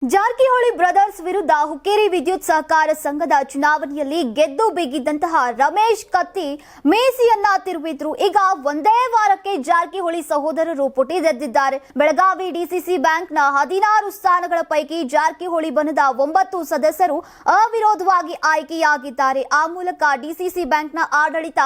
Jarkiholi brothers ವಿರುದ್ಧ ಹುಕ್ಕೇರಿ ವಿದ್ಯುತ್ ಸಹಕಾರ ಸಂಘದ ಚುನಾವಣೆಯಲ್ಲಿ ಗೆದ್ದು ಬಿಗಿದ್ದಂತಹ ರಮೇಶ್ ಕತ್ತಿ ಮೇಸಿಯನ್ನ ತಿರುವಿದ್ರು. ಈಗ ಒಂದೇ ವಾರಕ್ಕೆ ಜಾರಕಿಹೊಳಿ ಸಹೋದರರು ಪುಟಿದೆದ್ದಿದ್ದಾರೆ. ಬೆಳಗಾವಿ ಡಿಸಿಸಿ ಬ್ಯಾಂಕ್ನ 16 ಸ್ಥಾನಗಳ ಪೈಕಿ ಜಾರಕಿಹೊಳಿ ಬಣದ 9 ಸದಸ್ಯರು ಅವಿರೋಧವಾಗಿ ಆಯ್ಕೆಯಾಗಿದ್ದಾರೆ. ಆ ಮೂಲಕ ಡಿಸಿಸಿ ಬ್ಯಾಂಕ್ನ ಆಡಳಿತ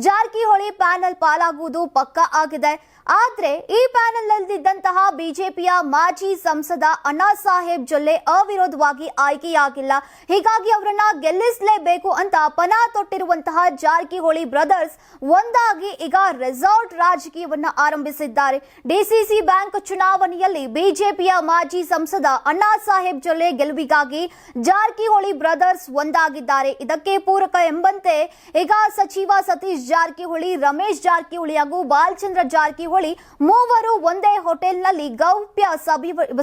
ಜಾರಕಿಹೊಳಿ ಪ್ಯಾನೆಲ್ ಪಾಲಾಗುವುದು ಪಕ್ಕಾ ಆಗಿದೆ. ಆದ್ರೆ ಈ ಪ್ಯಾನೆಲ್ನಲ್ಲಿದ್ದಂತಹ ಬಿಜೆಪಿಯ ಮಾಜಿ ಸಂಸದ ಅಣ್ಣಾ ಸಾಹೇಬ್ ಜೊಲ್ಲೆ ಅವಿರೋಧವಾಗಿ ಆಯ್ಕೆಯಾಗಿಲ್ಲ. ಹೀಗಾಗಿ ಅವರನ್ನ ಗೆಲ್ಲಿಸಲೇಬೇಕು ಅಂತ ಪಣ ತೊಟ್ಟಿರುವಂತಹ ಜಾರಕಿಹೊಳಿ ಬ್ರದರ್ಸ್ ಒಂದಾಗಿ ಈಗ ರೆಸಾರ್ಟ್ ರಾಜಕೀಯವನ್ನ ಆರಂಭಿಸಿದ್ದಾರೆ. ಡಿಸಿಸಿ ಬ್ಯಾಂಕ್ ಚುನಾವಣೆಯಲ್ಲಿ ಬಿಜೆಪಿಯ ಮಾಜಿ ಸಂಸದ ಅಣ್ಣಾ ಸಾಹೇಬ್ ಜೊಲ್ಲೆ ಗೆಲುವಿಗಾಗಿ ಜಾರಕಿಹೊಳಿ ಬ್ರದರ್ಸ್ ಒಂದಾಗಿದ್ದಾರೆ. ಇದಕ್ಕೆ ಪೂರಕ ಎಂಬಂತೆ ಈಗ ಸಚಿವ ಸತೀಶ್ ಜಾರಕಿಹೊಳಿ, ರಮೇಶ್ ಜಾರಕಿಹೊಳಿ ಹಾಗೂ ಬಾಲಚಂದ್ರ ಜಾರಕಿಹೊಳಿ ಮೂವರು ಒಂದೇ ಹೋಟೆಲ್ನಲ್ಲಿ ಗೌಪ್ಯ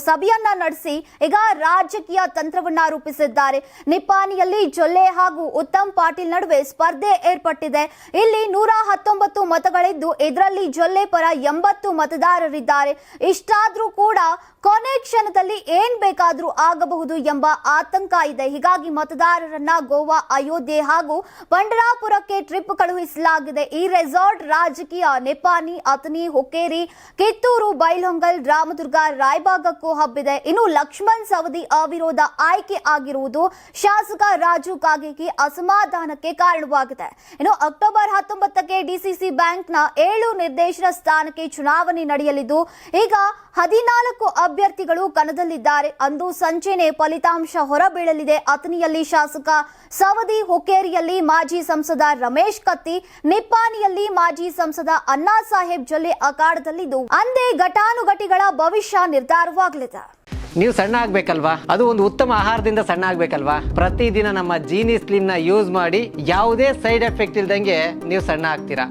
ಸಭೆಯನ್ನ ನಡೆಸಿ ಈಗ ರಾಜಕೀಯ ತಂತ್ರವನ್ನ ರೂಪಿಸಿದ್ದಾರೆ. ನಿಪ್ಪಾಣಿಯಲ್ಲಿ ಜೊಲ್ಲೆ ಹಾಗೂ ಉತ್ತಮ್ ಪಾಟೀಲ್ ನಡುವೆ ಸ್ಪರ್ಧೆ ಏರ್ಪಟ್ಟಿದೆ. ಇಲ್ಲಿ 119 ಮತಗಳಿದ್ದು ಇದರಲ್ಲಿ ಜೊಲ್ಲೆ ಪರ 80 ಮತದಾರರಿದ್ದಾರೆ. ಇಷ್ಟಾದ್ರೂ ಕೂಡ ಕೊನೆ ಕ್ಷಣದಲ್ಲಿ ಏನ್ ಬೇಕಾದ್ರೂ ಆಗಬಹುದು ಎಂಬ ಆತಂಕ ಇದೆ. ಹೀಗಾಗಿ ಮತದಾರರನ್ನ ಗೋವಾ, ಅಯೋಧ್ಯೆ ಹಾಗೂ ಪಂಡರಾಪುರಕ್ಕೆ ಟ್ರಿಪ್ ಕಳುಹಿಸಲಾಗಿದೆ. ಈ ರೆಸಾರ್ಟ್ ರಾಜಕೀಯ ನಿಪ್ಪಾಣಿ, ಅಥಣಿ, ಹುಕ್ಕೇರಿ, ಕಿತ್ತೂರು, ಬೈಲಹೊಂಗಲ್, ರಾಮದುರ್ಗ, ರಾಯಬಾಗಕ್ಕೂ ಹಬ್ಬಿದೆ. ಇನ್ನು ಲಕ್ಷ್ಮಣ್ ಸವದಿ ಅವಿರೋಧ ಆಯ್ಕೆ ಆಗಿರುವುದು ಶಾಸಕ ರಾಜು ಕಾಗೇರಿ ಅಸಮಾಧಾನಕ್ಕೆ ಕಾರಣವಾಗಿದೆ. ಇನ್ನು ಅಕ್ಟೋಬರ್ 19ಕ್ಕೆ ಡಿಸಿಸಿ ಬ್ಯಾಂಕ್ನ 7 ನಿರ್ದೇಶನ ಸ್ಥಾನಕ್ಕೆ ಚುನಾವಣೆ ನಡೆಯಲಿದ್ದು ಈಗ 14 ಅಭ್ಯರ್ಥಿಗಳು ಕಣದಲ್ಲಿದ್ದಾರೆ. ಅಂದು ಸಂಜೆನೆ ಫಲಿತಾಂಶ ಹೊರಬೀಳಲಿದೆ. ಅಥಣಿಯಲ್ಲಿ ಶಾಸಕ ಸವದಿ, ಹುಕ್ಕೇರಿಯಲ್ಲಿ ಮಾಜಿ ಸಂಸದ ರಮೇಶ್ ಕತ್ತಿ, ನಿಪ್ಪಾಣಿಯಲ್ಲಿ ಮಾಜಿ ಸಂಸದ ಅಣ್ಣಾ ಸಾಹೇಬ್ ಜೊಲ್ಲೆ ಅಖಾಡದಲ್ಲಿದ್ದು ಅಂದೇ ಘಟಾನುಘಟಿಗಳ ಭವಿಷ್ಯ ನಿರ್ಧಾರವಾಗಲಿದೆ. ನೀವು ಸಣ್ಣ ಆಗ್ಬೇಕಲ್ವಾ? ಅದು ಒಂದು ಉತ್ತಮ ಆಹಾರದಿಂದ ಸಣ್ಣ ಆಗ್ಬೇಕಲ್ವಾ? ಪ್ರತಿದಿನ ನಮ್ಮ ಜೀನಿ ಸ್ಲಿಮ್ ನ ಯೂಸ್ ಮಾಡಿ ಯಾವುದೇ ಸೈಡ್ ಎಫೆಕ್ಟ್ ಇಲ್ದಂಗೆ ನೀವು ಸಣ್ಣ ಆಗ್ತೀರಾ.